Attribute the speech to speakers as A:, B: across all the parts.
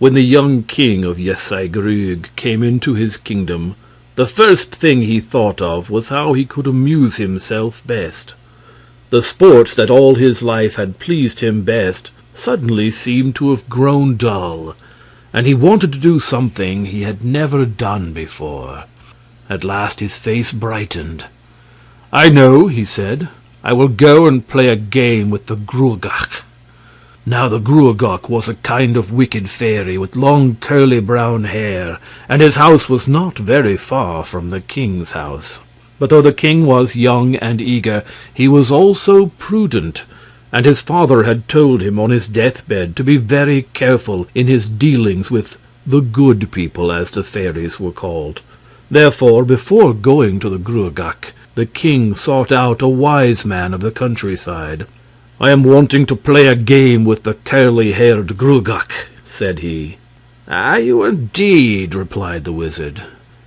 A: When the young king of Gruagach came into his kingdom, the first thing he thought of was how he could amuse himself best. The sports that all his life had pleased him best suddenly seemed to have grown dull, and he wanted to do something he had never done before. At last his face brightened. "I know," he said. "I will go and play a game with the Gruagach." Now the Gruagach was a kind of wicked fairy with long curly brown hair, and his house was not very far from the king's house. But though the king was young and eager, he was also prudent, and his father had told him on his deathbed to be very careful in his dealings with the good people, as the fairies were called. Therefore, before going to the Gruagach, the king sought out a wise man of the countryside. "I am wanting to play a game with the curly-haired Gruagach," said he. "Are you indeed?" replied the wizard.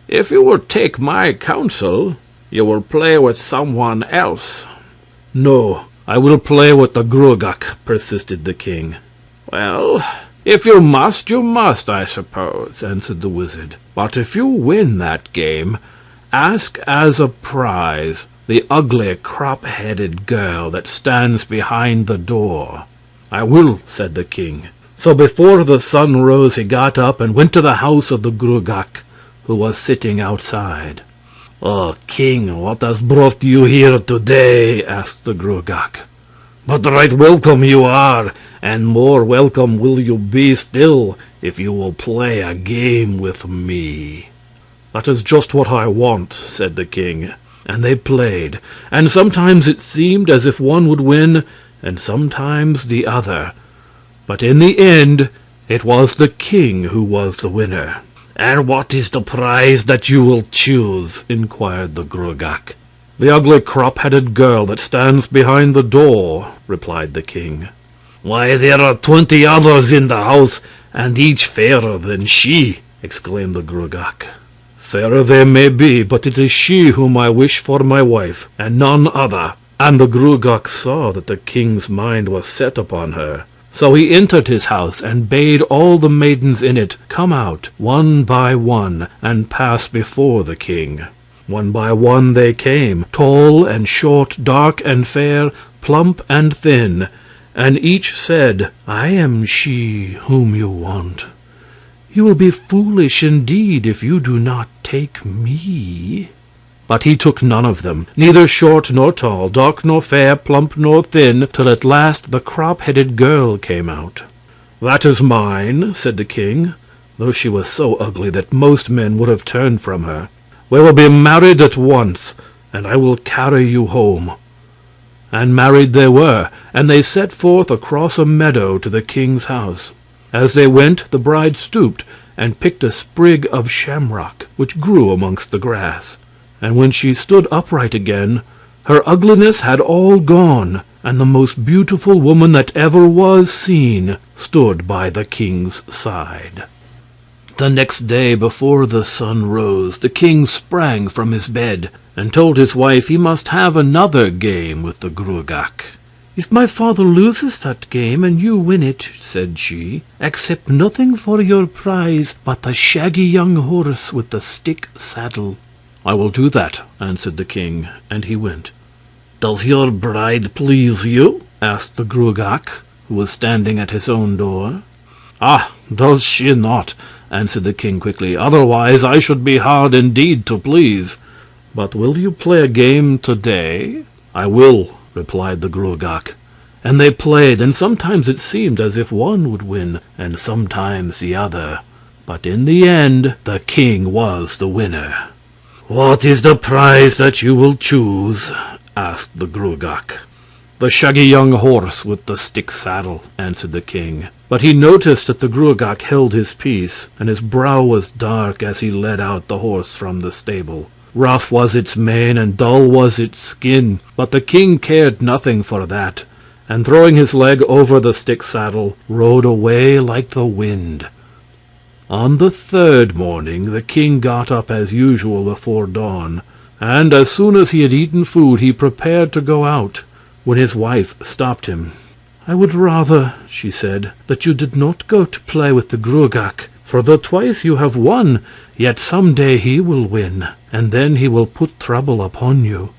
A: "If you will take my counsel, you will play with someone else." "No, I will play with the Gruagach," persisted the king. "Well, if you must, I suppose," answered the wizard. "But if you win that game, ask as a prize the ugly crop-headed girl that stands behind the door." "I will," said the king. So before the sun rose he got up and went to the house of the Gruagach, who was sitting outside. "Oh, king, what has brought you here today?" asked the Gruagach. "But right welcome you are, and more welcome will you be still if you will play a game with me." "That is just what I want," said the king. And they played, and sometimes it seemed as if one would win, and sometimes the other. But in the end, it was the king who was the winner. "And what is the prize that you will choose?" inquired the Gruagach. "The ugly crop-headed girl that stands behind the door," replied the king. "Why, there are 20 others in the house, and each fairer than she," exclaimed the Gruagach. "Fairer they may be, but it is she whom I wish for my wife, and none other." And the Gruagach saw that the king's mind was set upon her. So he entered his house and bade all the maidens in it come out, one by one, and pass before the king. One by one they came, tall and short, dark and fair, plump and thin, and each said, "I am she whom you want. You will be foolish indeed if you do not take me." But he took none of them, neither short nor tall, dark nor fair, plump nor thin, till at last the crop-headed girl came out. "That is mine," said the king, though she was so ugly that most men would have turned from her. "We will be married at once, and I will carry you home." And married they were, and they set forth across a meadow to the king's house. As they went, the bride stooped and picked a sprig of shamrock, which grew amongst the grass. And when she stood upright again, her ugliness had all gone, and the most beautiful woman that ever was seen stood by the king's side. The next day, before the sun rose, the king sprang from his bed and told his wife he must have another game with the Gruagach. "If my father loses that game and you win it," said she, "accept nothing for your prize but the shaggy young horse with the stick saddle." "I will do that," answered the king, and he went. "Does your bride please you?" asked the Gruagach, who was standing at his own door. "Ah, does she not?" answered the king quickly. "Otherwise I should be hard indeed to please. But will you play a game today?" "I will," replied the Gruagach. And they played, and sometimes it seemed as if one would win, and sometimes the other. But in the end the king was the winner. "What is the prize that you will choose?" asked the Gruagach. "The shaggy young horse with the stick saddle," answered the king. But he noticed that the Gruagach held his peace, and his brow was dark as he led out the horse from the stable. Rough was its mane and dull was its skin, but the king cared nothing for that, and throwing his leg over the stick saddle, rode away like the wind. On the third morning the king got up as usual before dawn, and as soon as he had eaten food he prepared to go out, when his wife stopped him. "I would rather," she said, "that you did not go to play with the Gruagach, for though twice you have won, yet some day he will win, and then he will put trouble upon you."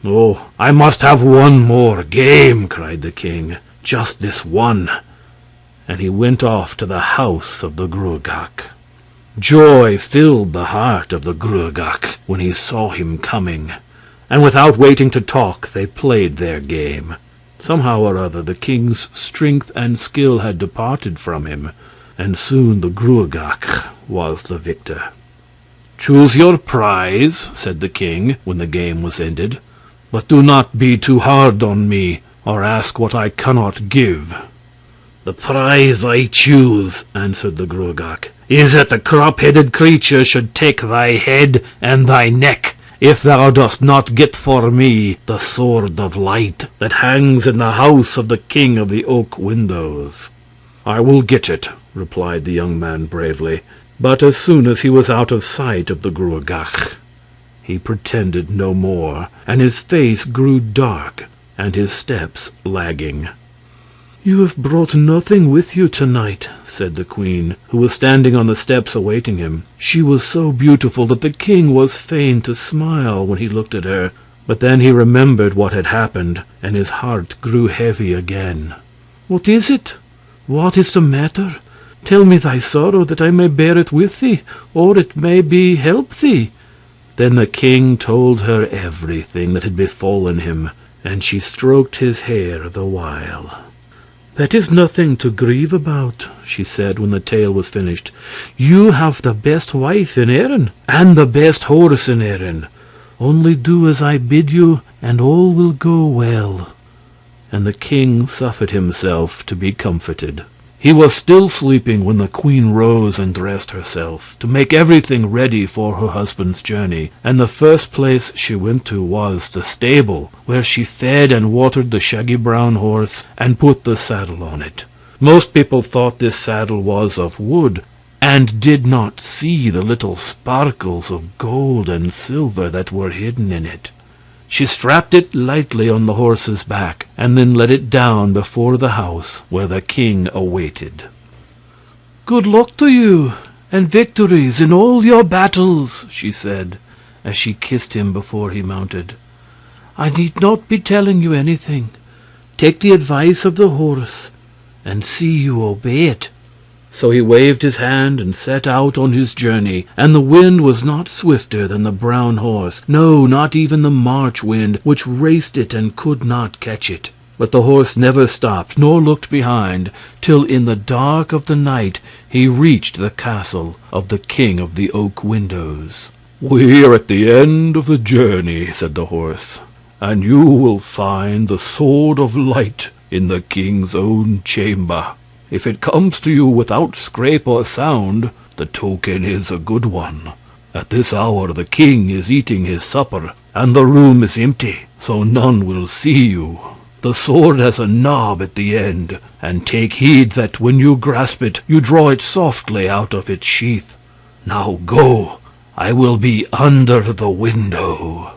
A: "Oh, I must have one more game," cried the king, "just this one." And he went off to the house of the Gruagach. Joy filled the heart of the Gruagach when he saw him coming, and without waiting to talk they played their game. Somehow or other the king's strength and skill had departed from him, and soon the Gruagach was the victor. "Choose your prize," said the king when the game was ended, "but do not be too hard on me, or ask what I cannot give." "The prize I choose," answered the Gruagach, "is that the crop-headed creature should take thy head and thy neck, if thou dost not get for me the sword of light that hangs in the house of the king of the oak windows." "I will get it," replied the young man bravely, but as soon as he was out of sight of the Gruagach, he pretended no more, and his face grew dark, and his steps lagging. "You have brought nothing with you tonight," said the queen, who was standing on the steps awaiting him. She was so beautiful that the king was fain to smile when he looked at her, but then he remembered what had happened, and his heart grew heavy again. "What is it? What is the matter? Tell me thy sorrow, that I may bear it with thee, or it may be help thee." Then the king told her everything that had befallen him, and she stroked his hair the while. "That is nothing to grieve about," she said when the tale was finished. "You have the best wife in Erin, and the best horse in Erin. Only do as I bid you, and all will go well." And the king suffered himself to be comforted. He was still sleeping when the queen rose and dressed herself, to make everything ready for her husband's journey, and the first place she went to was the stable, where she fed and watered the shaggy brown horse and put the saddle on it. Most people thought this saddle was of wood, and did not see the little sparkles of gold and silver that were hidden in it. She strapped it lightly on the horse's back, and then let it down before the house where the king awaited. "Good luck to you, and victories in all your battles," she said, as she kissed him before he mounted. "I need not be telling you anything. Take the advice of the horse, and see you obey it." So he waved his hand and set out on his journey, and the wind was not swifter than the brown horse, no, not even the March wind, which raced it and could not catch it. But the horse never stopped, nor looked behind, till in the dark of the night he reached the castle of the king of the oak windows. "We are at the end of the journey," said the horse, "and you will find the sword of light in the king's own chamber. If it comes to you without scrape or sound, the token is a good one. At this hour the king is eating his supper, and the room is empty, so none will see you. The sword has a knob at the end, and take heed that when you grasp it, you draw it softly out of its sheath. Now go, I will be under the window."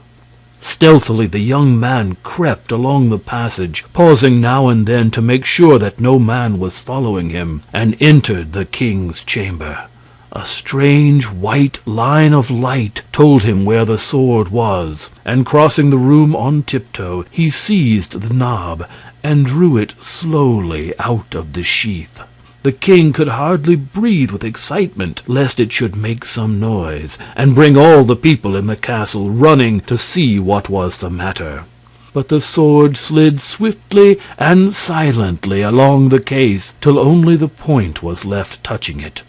A: Stealthily the young man crept along the passage, pausing now and then to make sure that no man was following him, and entered the king's chamber. A strange white line of light told him where the sword was, and crossing the room on tiptoe, he seized the knob and drew it slowly out of the sheath. The king could hardly breathe with excitement, lest it should make some noise, and bring all the people in the castle running to see what was the matter. But the sword slid swiftly and silently along the case, till only the point was left touching it.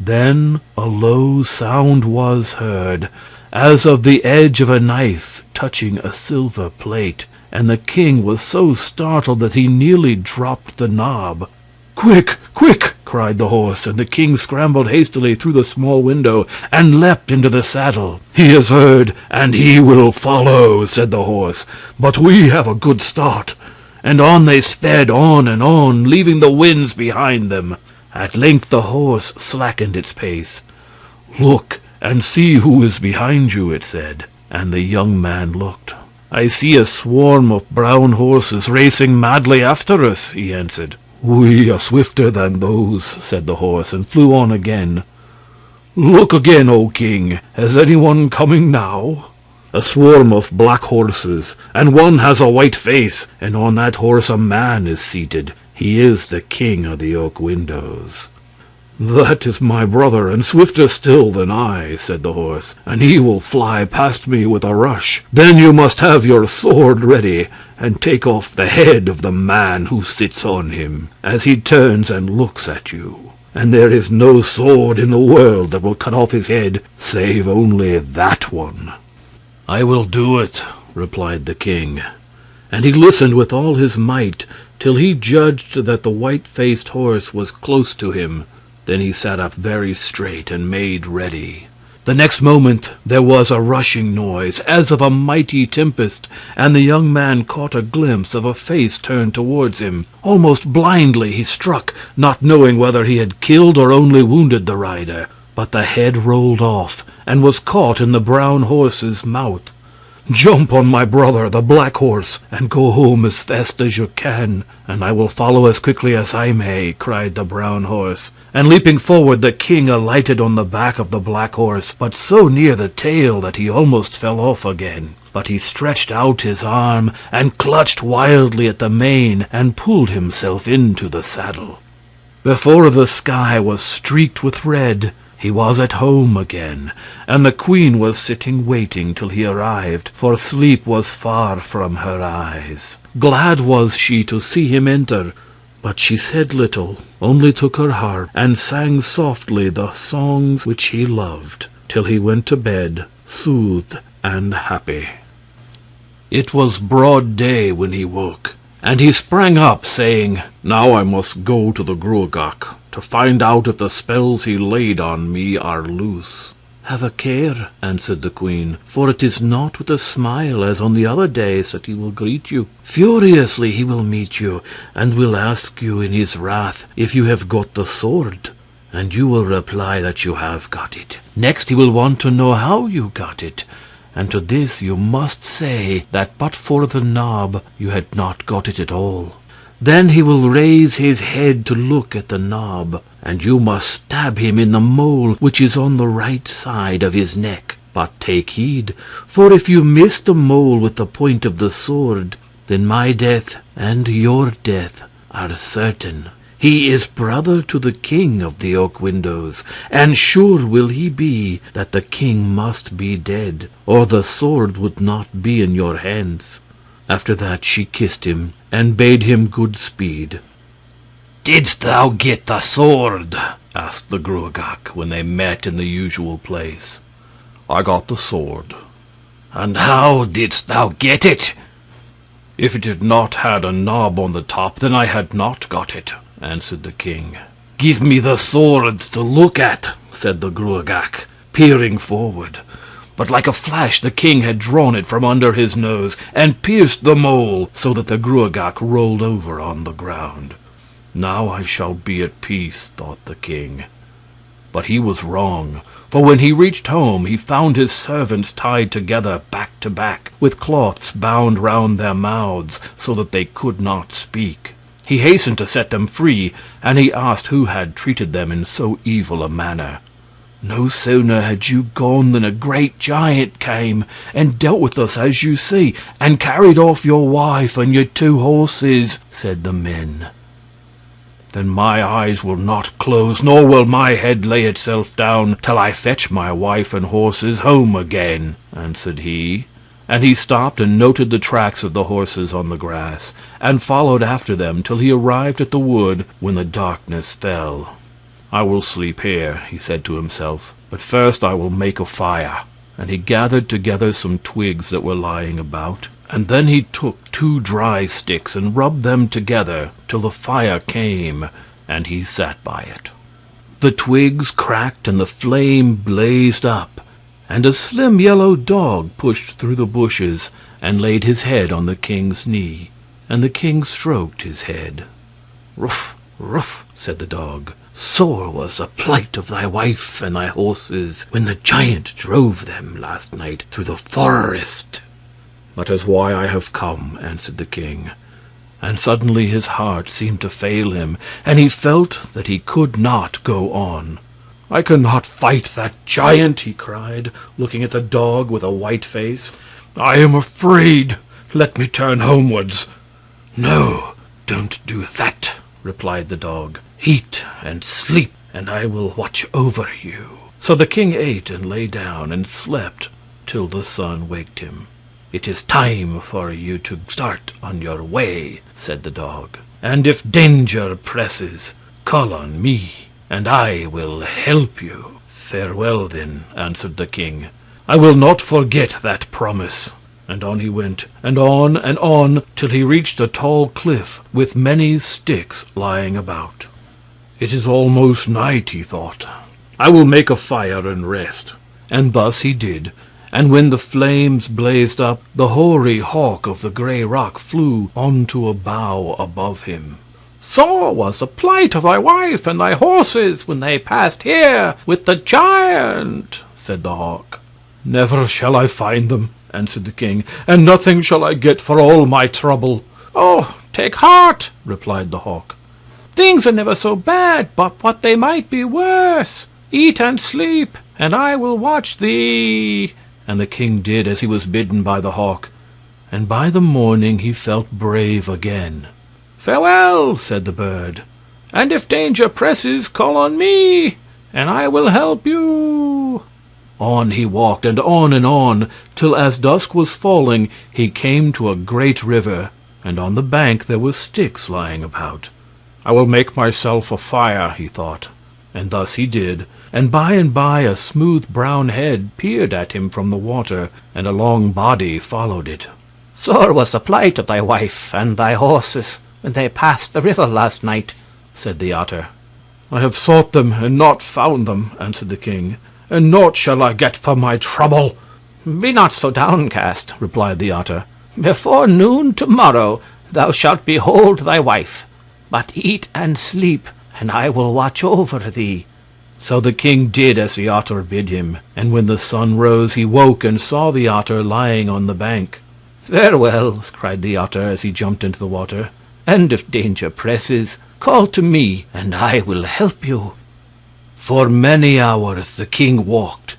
A: Then a low sound was heard, as of the edge of a knife touching a silver plate, and the king was so startled that he nearly dropped the knob. "Quick, quick!" cried the horse, and the king scrambled hastily through the small window and leapt into the saddle. "He has heard, and he will follow," said the horse, "but we have a good start." And on they sped, on and on, leaving the winds behind them. At length the horse slackened its pace. "Look and see who is behind you," it said, and the young man looked. "I see a swarm of brown horses racing madly after us," he answered. "We are swifter than those," said the horse, and flew on again. "Look again, O king. Is anyone coming now?" "A swarm of black horses, and one has a white face, and on that horse a man is seated. He is the king of the oak windows." "That is my brother, and swifter still than I," said the horse, "and he will fly past me with a rush. Then you must have your sword ready, and take off the head of the man who sits on him, as he turns and looks at you. And there is no sword in the world that will cut off his head, save only that one." "I will do it," replied the king. And he listened with all his might, till he judged that the white-faced horse was close to him. Then he sat up very straight and made ready. The next moment there was a rushing noise, as of a mighty tempest, and the young man caught a glimpse of a face turned towards him. Almost blindly he struck, not knowing whether he had killed or only wounded the rider. But the head rolled off, and was caught in the brown horse's mouth. "Jump on my brother, the black horse, and go home as fast as you can, and I will follow as quickly as I may," cried the brown horse. And leaping forward, the king alighted on the back of the black horse, but so near the tail that he almost fell off again. But he stretched out his arm, and clutched wildly at the mane, and pulled himself into the saddle. Before the sky was streaked with red, he was at home again, and the queen was sitting waiting till he arrived, for sleep was far from her eyes. Glad was she to see him enter, but she said little, only took her harp, and sang softly the songs which he loved, till he went to bed, soothed and happy. It was broad day when he woke, and he sprang up, saying, "Now I must go to the Gruagach, to find out if the spells he laid on me are loose." "Have a care," answered the queen, "for it is not with a smile as on the other days that he will greet you. Furiously he will meet you, and will ask you in his wrath if you have got the sword, and you will reply that you have got it. Next he will want to know how you got it, and to this you must say that but for the knob you had not got it at all. Then he will raise his head to look at the knob, and you must stab him in the mole which is on the right side of his neck. But take heed, for if you miss the mole with the point of the sword, then my death and your death are certain. He is brother to the king of the oak windows, and sure will he be that the king must be dead, or the sword would not be in your hands." After that she kissed him, and bade him good speed. "Didst thou get the sword?" asked the Gruagach, when they met in the usual place. "I got the sword." "And how didst thou get it?" "If it had not had a knob on the top, then I had not got it," answered the king. "Give me the sword to look at," said the Gruagach, peering forward. But like a flash the king had drawn it from under his nose, and pierced the mole, so that the Gruagach rolled over on the ground. "Now I shall be at peace," thought the king. But he was wrong, for when he reached home he found his servants tied together back to back, with cloths bound round their mouths, so that they could not speak. He hastened to set them free, and he asked who had treated them in so evil a manner. "No sooner had you gone than a great giant came, and dealt with us as you see, and carried off your wife and your 2 horses," said the men. "Then my eyes will not close, nor will my head lay itself down, till I fetch my wife and horses home again," answered he. And he stopped and noted the tracks of the horses on the grass, and followed after them till he arrived at the wood, when the darkness fell. "I will sleep here," he said to himself, "but first I will make a fire." And he gathered together some twigs that were lying about, and then he took 2 dry sticks and rubbed them together till the fire came, and he sat by it. The twigs cracked and the flame blazed up, and a slim yellow dog pushed through the bushes and laid his head on the king's knee, and the king stroked his head. "Ruff, ruff," said the dog. "Sore was the plight of thy wife and thy horses when the giant drove them last night through the forest." "That is why I have come," answered the king. And suddenly his heart seemed to fail him, and he felt that he could not go on. "I cannot fight that giant," he cried, looking at the dog with a white face. "I am afraid. Let me turn homewards." "No, don't do that," replied the dog. "Eat and sleep, and I will watch over you." So the king ate and lay down and slept till the sun waked him. "It is time for you to start on your way," said the dog. "And if danger presses, call on me, and I will help you." "Farewell, then," answered the king. "I will not forget that promise." And on he went, and on, till he reached a tall cliff with many sticks lying about. "It is almost night," he thought. "I will make a fire and rest." And thus he did, and when the flames blazed up, the hoary hawk of the grey rock flew onto a bough above him. "So was the plight of thy wife and thy horses when they passed here with the giant," said the hawk. "Never shall I find them," answered the king, "and nothing shall I get for all my trouble." "Oh, take heart," replied the hawk. "Things are never so bad but what they might be worse. Eat and sleep, and I will watch thee." And the king did as he was bidden by the hawk, and by the morning he felt brave again. "Farewell," said the bird, "and if danger presses, call on me, and I will help you." On he walked, and on, till as dusk was falling he came to a great river, and on the bank there were sticks lying about. "I will make myself a fire," he thought, and thus he did, and by a smooth brown head peered at him from the water, and a long body followed it.
B: "Sore was the plight of thy wife and thy horses when they passed the river last night," said the otter.
A: "I have sought them and not found them," answered the king, "and naught shall I get for my trouble."
B: "Be not so downcast," replied the otter. "Before noon tomorrow thou shalt behold thy wife. But eat and sleep, and I will watch over thee."
A: So the king did as the otter bid him, and when the sun rose he woke and saw the otter lying on the bank.
B: "Farewell," cried the otter as he jumped into the water, "and if danger presses, call to me, and I will help you."
A: For many hours the king walked,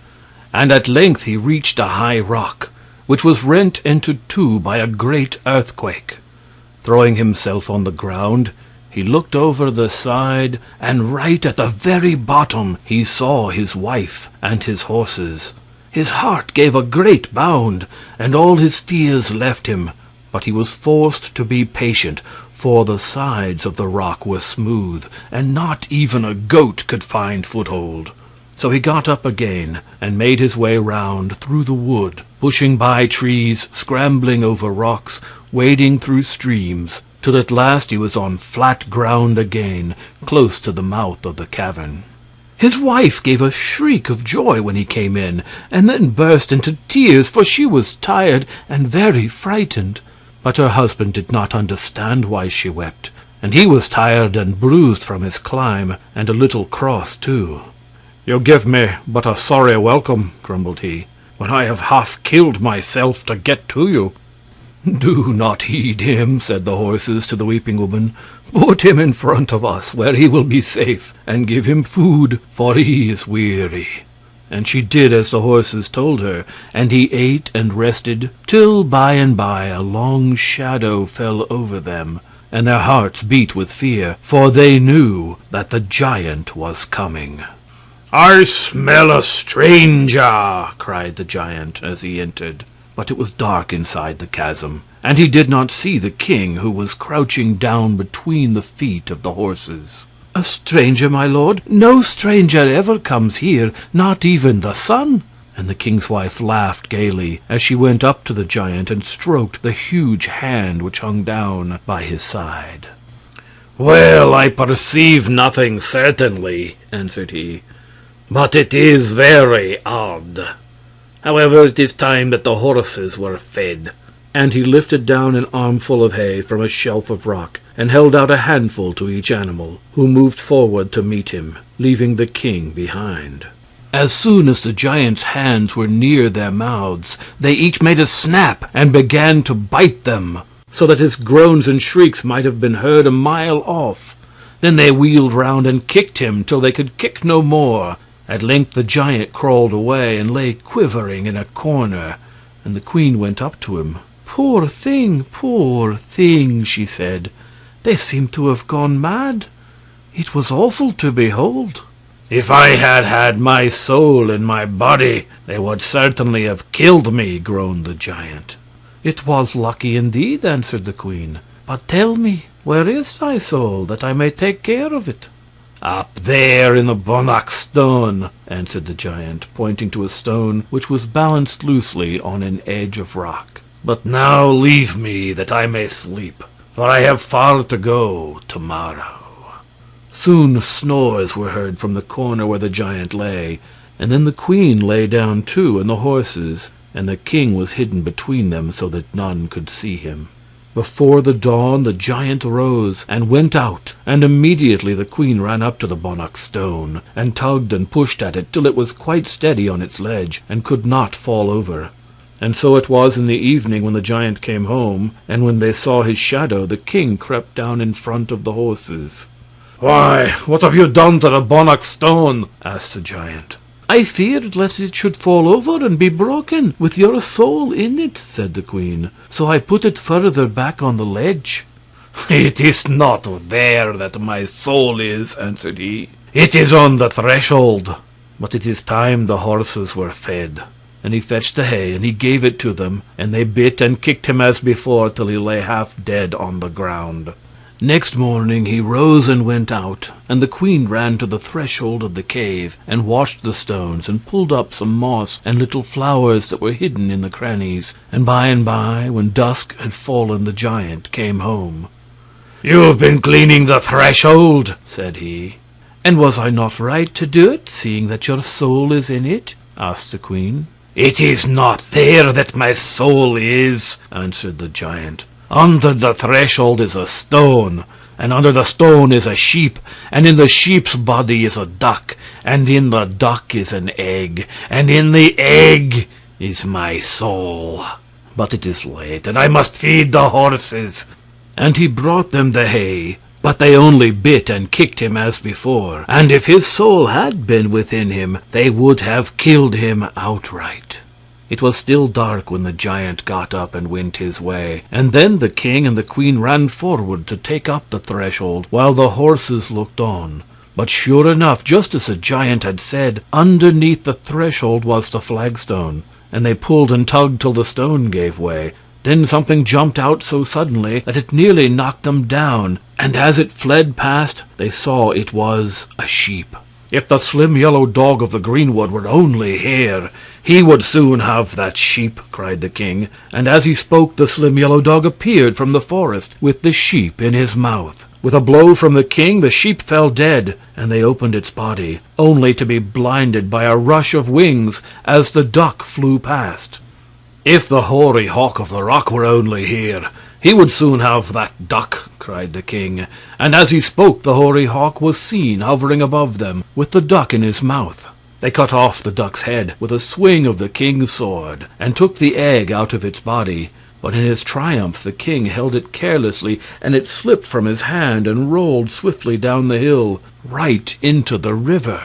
A: and at length he reached a high rock, which was rent into two by a great earthquake. Throwing himself on the ground, he looked over the side, and right at the very bottom he saw his wife and his horses. His heart gave a great bound, and all his fears left him, but he was forced to be patient, for the sides of the rock were smooth, and not even a goat could find foothold. So he got up again, and made his way round through the wood, pushing by trees, scrambling over rocks, wading through streams, till at last he was on flat ground again, close to the mouth of the cavern. His wife gave a shriek of joy when he came in, and then burst into tears, for she was tired and very frightened. But her husband did not understand why she wept, and he was tired and bruised from his climb, and a little cross too. "You give me but a sorry welcome," grumbled he, "when I have half killed myself to get to you." "Do not heed him," said the horses to the weeping woman. "Put him in front of us, where he will be safe, and give him food, for he is weary." And she did as the horses told her, and he ate and rested, till by and by a long shadow fell over them, and their hearts beat with fear, for they knew that the giant was coming. "I smell a stranger!" cried the giant as he entered. But it was dark inside the chasm, and he did not see the king, who was crouching down between the feet of the horses. "A stranger, my lord? No stranger ever comes here, not even the sun." And the king's wife laughed gaily as she went up to the giant and stroked the huge hand which hung down by his side. "Well, I perceive nothing certainly," answered he, "but it is very odd. However, it is time that the horses were fed." And he lifted down an armful of hay from a shelf of rock, and held out a handful to each animal, who moved forward to meet him, leaving the king behind. As soon as the giant's hands were near their mouths, they each made a snap and began to bite them, so that his groans and shrieks might have been heard a mile off. Then they wheeled round and kicked him till they could kick no more. At length the giant crawled away and lay quivering in a corner, and the queen went up to him. Poor thing, she said. They seem to have gone mad. It was awful to behold. If I had had my soul in my body, they would certainly have killed me, groaned the giant. It was lucky indeed, answered the queen. But tell me, where is thy soul, that I may take care of it? Up there in the Gruagach stone, answered the giant, pointing to a stone which was balanced loosely on an edge of rock. But now leave me, that I may sleep, for I have far to go tomorrow. Soon snores were heard from the corner where the giant lay, and then the queen lay down too, and the horses, and the king was hidden between them so that none could see him. Before the dawn the giant rose and went out, and immediately the queen ran up to the Gruagach stone, and tugged and pushed at it till it was quite steady on its ledge, and could not fall over. And so it was in the evening when the giant came home, and when they saw his shadow, the king crept down in front of the horses. "Why, what have you done to the Gruagach stone?" asked the giant. "I feared lest it should fall over and be broken, with your soul in it," said the queen, "so I put it further back on the ledge." "It is not there that my soul is," answered he. "It is on the threshold." But it is time the horses were fed. And he fetched the hay, and he gave it to them, and they bit and kicked him as before till he lay half dead on the ground. Next morning he rose and went out, and the queen ran to the threshold of the cave, and washed the stones, and pulled up some moss and little flowers that were hidden in the crannies, and by, when dusk had fallen, the giant came home. "You have been cleaning the threshold," said he. "And was I not right to do it, seeing that your soul is in it?" asked the queen. "It is not there that my soul is," answered the giant. "Under the threshold is a stone, and under the stone is a sheep, and in the sheep's body is a duck, and in the duck is an egg, and in the egg is my soul. But it is late, and I must feed the horses." And he brought them the hay, but they only bit and kicked him as before, and if his soul had been within him, they would have killed him outright. It was still dark when the giant got up and went his way, and then the king and the queen ran forward to take up the threshold, while the horses looked on. But sure enough, just as the giant had said, underneath the threshold was the flagstone, and they pulled and tugged till the stone gave way. Then something jumped out so suddenly that it nearly knocked them down, and as it fled past, they saw it was a sheep. "If the slim yellow dog of the greenwood were only here, he would soon have that sheep," cried the king, and as he spoke the slim yellow dog appeared from the forest with the sheep in his mouth. With a blow from the king the sheep fell dead, and they opened its body, only to be blinded by a rush of wings as the duck flew past. "If the hoary hawk of the rock were only here, he would soon have that duck," cried the king, and as he spoke the hoary hawk was seen hovering above them, with the duck in his mouth. They cut off the duck's head with a swing of the king's sword, and took the egg out of its body, but in his triumph the king held it carelessly, and it slipped from his hand and rolled swiftly down the hill, right into the river.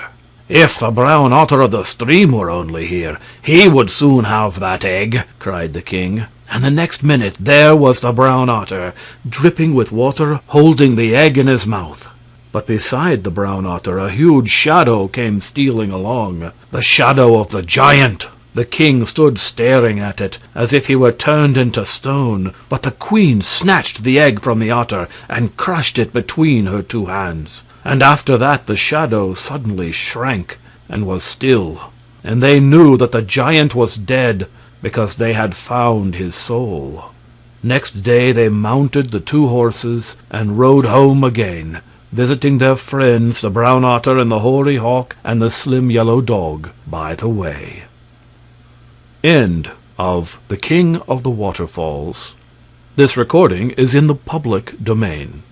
A: "If the brown otter of the stream were only here, he would soon have that egg," cried the king. And the next minute there was the brown otter, dripping with water, holding the egg in his mouth. But beside the brown otter a huge shadow came stealing along, the shadow of the giant. The king stood staring at it, as if he were turned into stone, but the queen snatched the egg from the otter, and crushed it between her two hands. And after that the shadow suddenly shrank, and was still, and they knew that the giant was dead, because they had found his soul. Next day they mounted the two horses, and rode home again, visiting their friends, the brown otter and the hoary hawk and the slim yellow dog, by the way. End of The King of the Waterfalls. This recording is in the public domain.